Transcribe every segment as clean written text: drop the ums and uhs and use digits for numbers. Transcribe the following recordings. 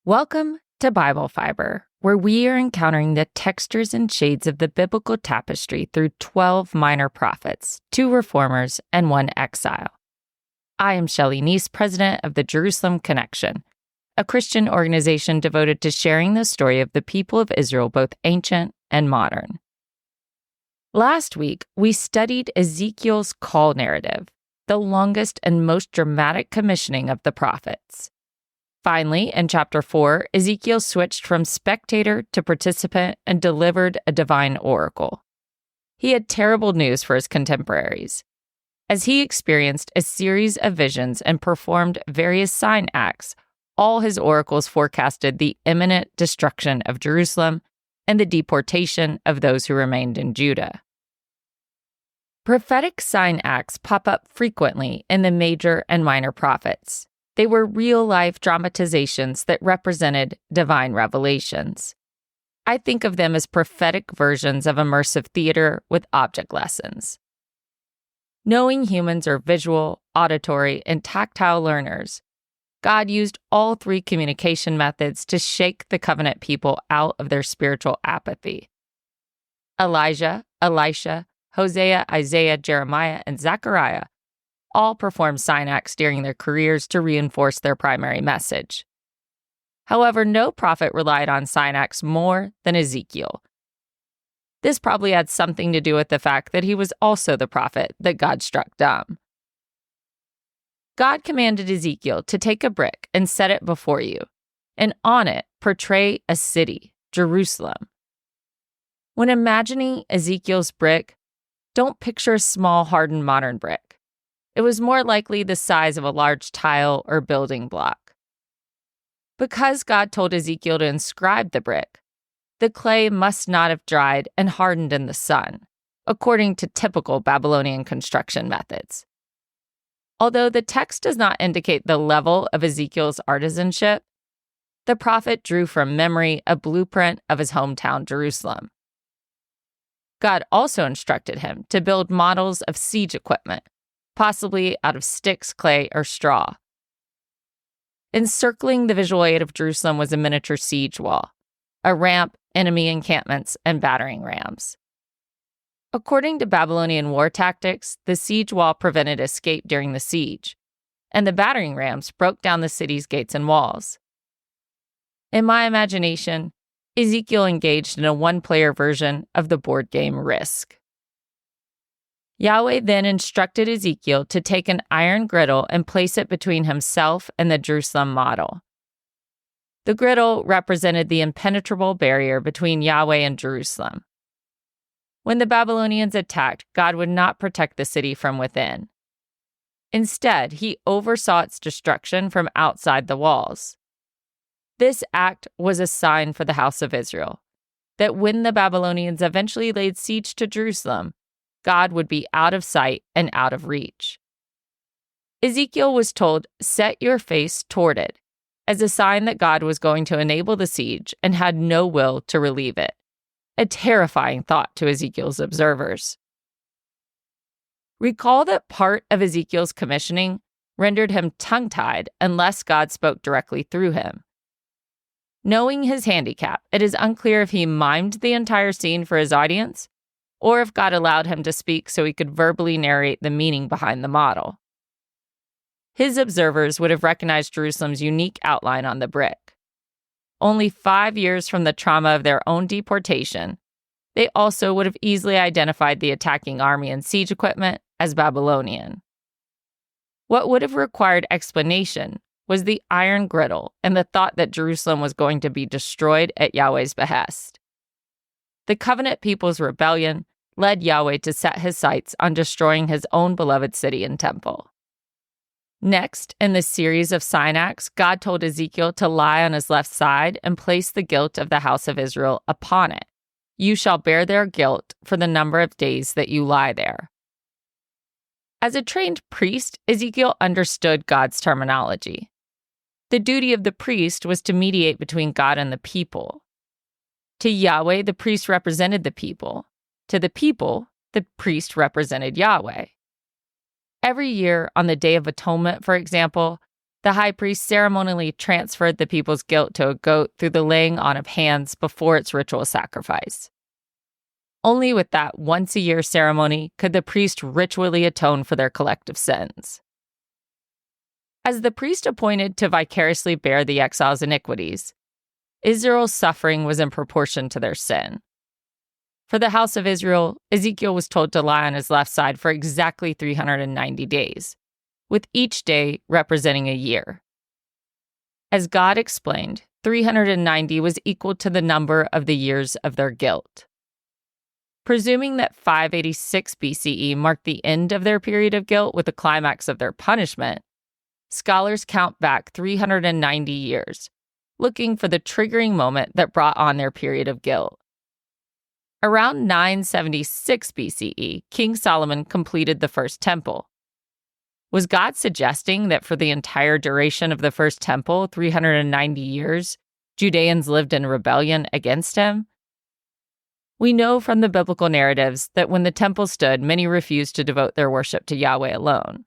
Welcome to Bible Fiber, where we are encountering the textures and shades of the biblical tapestry through 12 minor prophets, 2 reformers, and 1 exile. I am Shelley Neese, president of the Jerusalem Connection, a Christian organization devoted to sharing the story of the people of Israel, both ancient and modern. Last week, we studied Ezekiel's call narrative, the longest and most dramatic commissioning of the prophets. Finally, in chapter 4, Ezekiel switched from spectator to participant and delivered a divine oracle. He had terrible news for his contemporaries, as he experienced a series of visions and performed various sign acts. All his oracles forecasted the imminent destruction of Jerusalem and the deportation of those who remained in Judah. Prophetic sign acts pop up frequently in the major and minor prophets. They were real-life dramatizations that represented divine revelations. I think of them as prophetic versions of immersive theater with object lessons. Knowing humans are visual, auditory, and tactile learners, God used all 3 communication methods to shake the covenant people out of their spiritual apathy. Elijah, Elisha, Hosea, Isaiah, Jeremiah, and Zechariah all performed sign acts during their careers to reinforce their primary message. However, no prophet relied on sign acts more than Ezekiel. This probably had something to do with the fact that he was also the prophet that God struck dumb. God commanded Ezekiel to take a brick and set it before you, and on it portray a city, Jerusalem. When imagining Ezekiel's brick, don't picture a small, hardened modern brick. It was more likely the size of a large tile or building block. Because God told Ezekiel to inscribe the brick, the clay must not have dried and hardened in the sun, according to typical Babylonian construction methods. Although the text does not indicate the level of Ezekiel's artisanship, the prophet drew from memory a blueprint of his hometown, Jerusalem. God also instructed him to build models of siege equipment, possibly out of sticks, clay, or straw. Encircling the visual aid of Jerusalem was a miniature siege wall, a ramp, enemy encampments, and battering rams. According to Babylonian war tactics, the siege wall prevented escape during the siege, and the battering rams broke down the city's gates and walls. In my imagination, Ezekiel engaged in a one-player version of the board game Risk. Yahweh then instructed Ezekiel to take an iron griddle and place it between himself and the Jerusalem model. The griddle represented the impenetrable barrier between Yahweh and Jerusalem. When the Babylonians attacked, God would not protect the city from within. Instead, he oversaw its destruction from outside the walls. This act was a sign for the house of Israel, that when the Babylonians eventually laid siege to Jerusalem, God would be out of sight and out of reach. Ezekiel was told, "Set your face toward it," as a sign that God was going to enable the siege and had no will to relieve it. A terrifying thought to Ezekiel's observers. Recall that part of Ezekiel's commissioning rendered him tongue-tied unless God spoke directly through him. Knowing his handicap, it is unclear if he mimed the entire scene for his audience or if God allowed him to speak so he could verbally narrate the meaning behind the model. His observers would have recognized Jerusalem's unique outline on the brick. Only 5 years from the trauma of their own deportation, they also would have easily identified the attacking army and siege equipment as Babylonian. What would have required explanation was the iron griddle and the thought that Jerusalem was going to be destroyed at Yahweh's behest. The covenant people's rebellion led Yahweh to set his sights on destroying his own beloved city and temple. Next, in this series of sign acts, God told Ezekiel to lie on his left side and place the guilt of the house of Israel upon it. You shall bear their guilt for the number of days that you lie there. As a trained priest, Ezekiel understood God's terminology. The duty of the priest was to mediate between God and the people. To Yahweh, the priest represented the people. To the people, the priest represented Yahweh. Every year, on the Day of Atonement, for example, The high priest ceremonially transferred the people's guilt to a goat through the laying on of hands before its ritual sacrifice. Only with that once-a-year ceremony could the priest ritually atone for their collective sins. As the priest appointed to vicariously bear the exiles' iniquities, Israel's suffering was in proportion to their sin. For the house of Israel, Ezekiel was told to lie on his left side for exactly 390 days, with each day representing a year. As God explained, 390 was equal to the number of the years of their guilt. Presuming that 586 BCE marked the end of their period of guilt with the climax of their punishment, scholars count back 390 years, looking for the triggering moment that brought on their period of guilt. Around 976 BCE, King Solomon completed the first temple. Was God suggesting that for the entire duration of the first temple, 390 years, Judeans lived in rebellion against him? We know from the biblical narratives that when the temple stood, many refused to devote their worship to Yahweh alone.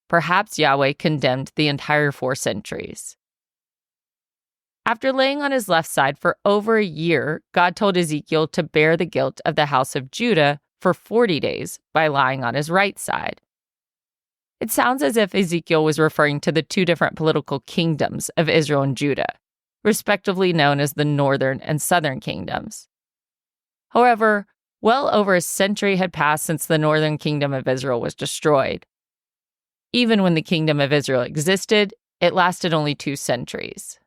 Perhaps Yahweh condemned the entire 4 centuries. After laying on his left side for over a year, God told Ezekiel to bear the guilt of the house of Judah for 40 days by lying on his right side. It sounds as if Ezekiel was referring to the 2 different political kingdoms of Israel and Judah, respectively known as the northern and southern kingdoms. However, well over a century had passed since the northern kingdom of Israel was destroyed. Even when the kingdom of Israel existed, it lasted only 2 centuries.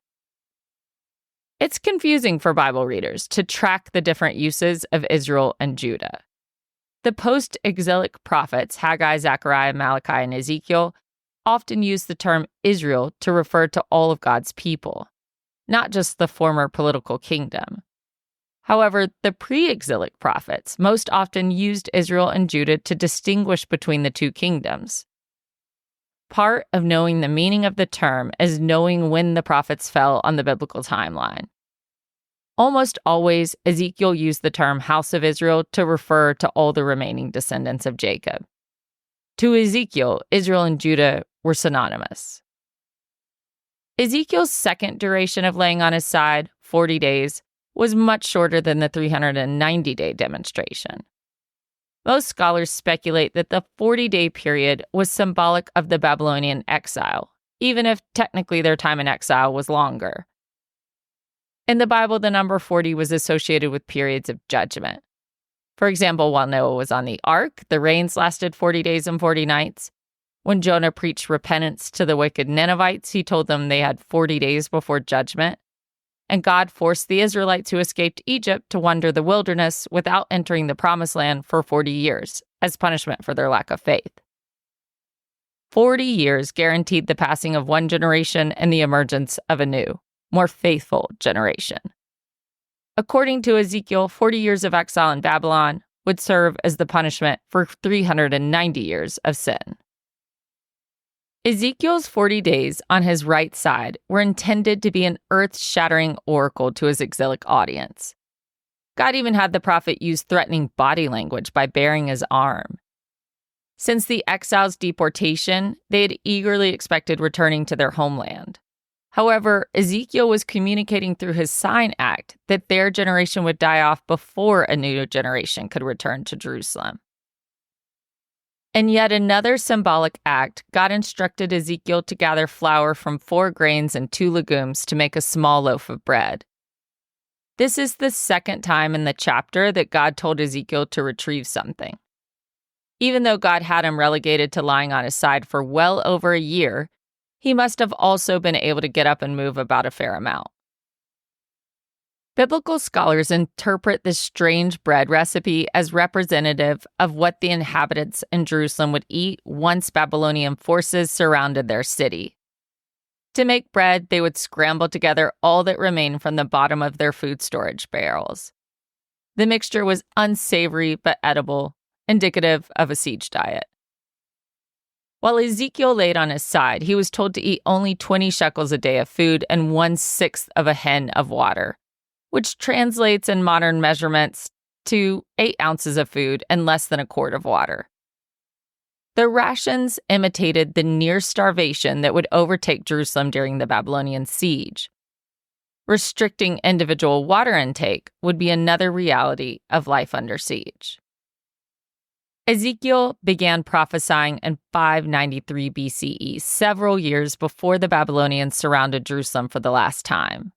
It's confusing for Bible readers to track the different uses of Israel and Judah. The post-exilic prophets, Haggai, Zechariah, Malachi, and Ezekiel, often use the term Israel to refer to all of God's people, not just the former political kingdom. However, the pre-exilic prophets most often used Israel and Judah to distinguish between the 2 kingdoms. Part of knowing the meaning of the term is knowing when the prophets fell on the biblical timeline. Almost always, Ezekiel used the term House of Israel to refer to all the remaining descendants of Jacob. To Ezekiel, Israel and Judah were synonymous. Ezekiel's second duration of laying on his side, 40 days, was much shorter than the 390-day demonstration. Most scholars speculate that the 40-day period was symbolic of the Babylonian exile, even if technically their time in exile was longer. In the Bible, the number 40 was associated with periods of judgment. For example, while Noah was on the ark, the rains lasted 40 days and 40 nights. When Jonah preached repentance to the wicked Ninevites, he told them they had 40 days before judgment. And God forced the Israelites who escaped Egypt to wander the wilderness without entering the promised land for 40 years, as punishment for their lack of faith. 40 years guaranteed the passing of one generation and the emergence of a new, more faithful generation. According to Ezekiel, 40 years of exile in Babylon would serve as the punishment for 390 years of sin. Ezekiel's 40 days on his right side were intended to be an earth-shattering oracle to his exilic audience. God even had the prophet use threatening body language by baring his arm. Since the exiles' deportation, they had eagerly expected returning to their homeland. However, Ezekiel was communicating through his sign act that their generation would die off before a new generation could return to Jerusalem. In yet another symbolic act, God instructed Ezekiel to gather flour from 4 grains and 2 legumes to make a small loaf of bread. This is the second time in the chapter that God told Ezekiel to retrieve something. Even though God had him relegated to lying on his side for well over a year, he must have also been able to get up and move about a fair amount. Biblical scholars interpret this strange bread recipe as representative of what the inhabitants in Jerusalem would eat once Babylonian forces surrounded their city. To make bread, they would scramble together all that remained from the bottom of their food storage barrels. The mixture was unsavory but edible, indicative of a siege diet. While Ezekiel laid on his side, he was told to eat only 20 shekels a day of food and 1/6 of a hin of water, which translates in modern measurements to 8 ounces of food and less than a quart of water. The rations imitated the near starvation that would overtake Jerusalem during the Babylonian siege. Restricting individual water intake would be another reality of life under siege. Ezekiel began prophesying in 593 BCE, several years before the Babylonians surrounded Jerusalem for the last time.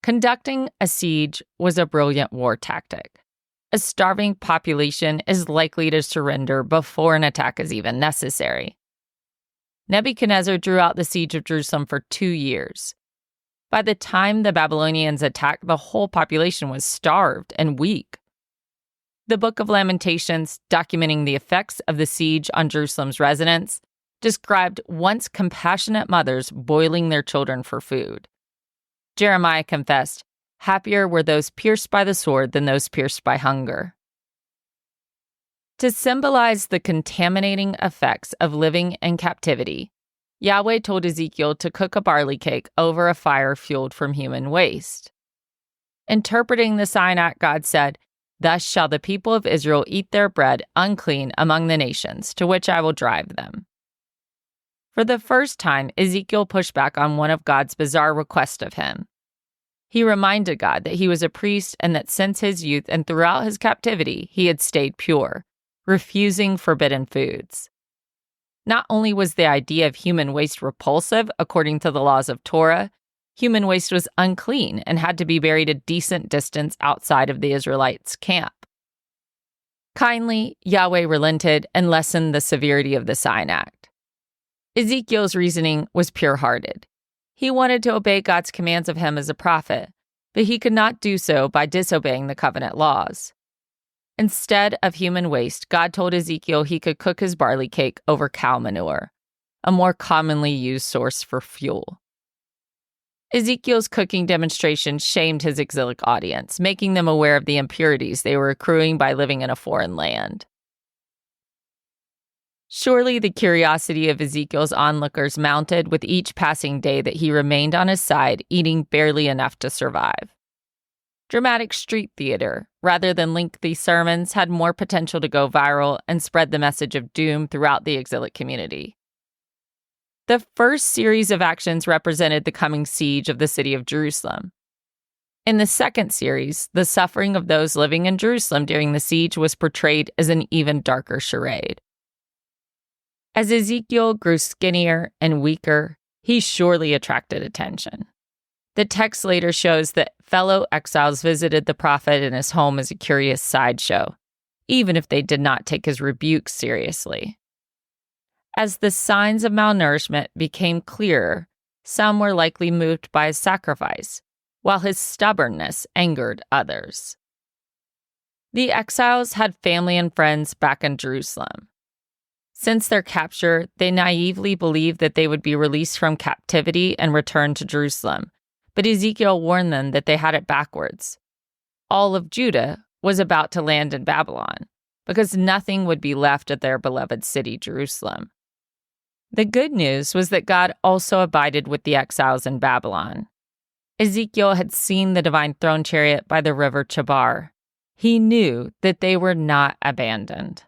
Conducting a siege was a brilliant war tactic. A starving population is likely to surrender before an attack is even necessary. Nebuchadnezzar drew out the siege of Jerusalem for 2 years. By the time the Babylonians attacked, the whole population was starved and weak. The Book of Lamentations, documenting the effects of the siege on Jerusalem's residents, described once compassionate mothers boiling their children for food. Jeremiah confessed, "Happier were those pierced by the sword than those pierced by hunger." To symbolize the contaminating effects of living in captivity, Yahweh told Ezekiel to cook a barley cake over a fire fueled from human waste. Interpreting the sign act, God said, "Thus shall the people of Israel eat their bread unclean among the nations, to which I will drive them." For the first time, Ezekiel pushed back on one of God's bizarre requests of him. He reminded God that he was a priest and that since his youth and throughout his captivity, he had stayed pure, refusing forbidden foods. Not only was the idea of human waste repulsive according to the laws of Torah, human waste was unclean and had to be buried a decent distance outside of the Israelites' camp. Kindly, Yahweh relented and lessened the severity of the sign act. Ezekiel's reasoning was pure-hearted. He wanted to obey God's commands of him as a prophet, but he could not do so by disobeying the covenant laws. Instead of human waste, God told Ezekiel he could cook his barley cake over cow manure, a more commonly used source for fuel. Ezekiel's cooking demonstration shamed his exilic audience, making them aware of the impurities they were accruing by living in a foreign land. Surely the curiosity of Ezekiel's onlookers mounted with each passing day that he remained on his side, eating barely enough to survive. Dramatic street theater, rather than lengthy sermons, had more potential to go viral and spread the message of doom throughout the exilic community. The first series of actions represented the coming siege of the city of Jerusalem. In the second series, the suffering of those living in Jerusalem during the siege was portrayed as an even darker charade. As Ezekiel grew skinnier and weaker, he surely attracted attention. The text later shows that fellow exiles visited the prophet in his home as a curious sideshow, even if they did not take his rebukes seriously. As the signs of malnourishment became clearer, some were likely moved by his sacrifice, while his stubbornness angered others. The exiles had family and friends back in Jerusalem. Since their capture, they naively believed that they would be released from captivity and returned to Jerusalem, but Ezekiel warned them that they had it backwards. All of Judah was about to land in Babylon, because nothing would be left of their beloved city, Jerusalem. The good news was that God also abided with the exiles in Babylon. Ezekiel had seen the divine throne chariot by the river Chebar. He knew that they were not abandoned.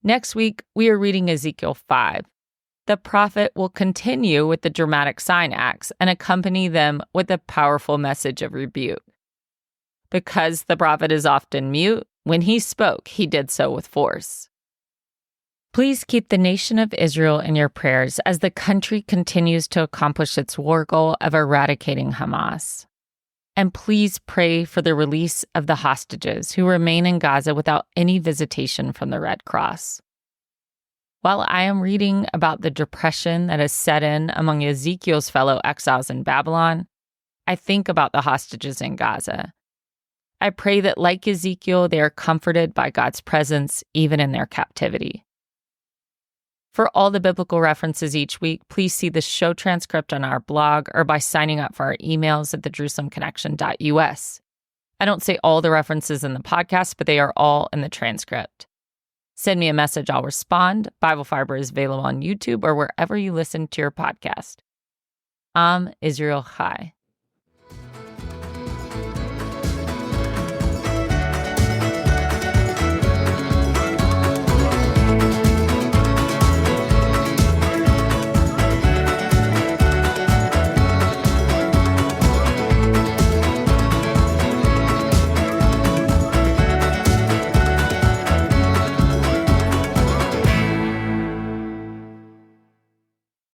Next week, we are reading Ezekiel 5. The prophet will continue with the dramatic sign acts and accompany them with a powerful message of rebuke. Because the prophet is often mute, when he spoke, he did so with force. Please keep the nation of Israel in your prayers as the country continues to accomplish its war goal of eradicating Hamas. And please pray for the release of the hostages who remain in Gaza without any visitation from the Red Cross. While I am reading about the depression that has set in among Ezekiel's fellow exiles in Babylon, I think about the hostages in Gaza. I pray that, like Ezekiel, they are comforted by God's presence even in their captivity. For all the biblical references each week, please see the show transcript on our blog or by signing up for our emails at thejerusalemconnection.us. I don't say all the references in the podcast, but they are all in the transcript. Send me a message, I'll respond. Bible Fiber is available on YouTube or wherever you listen to your podcast. Am Israel Chai.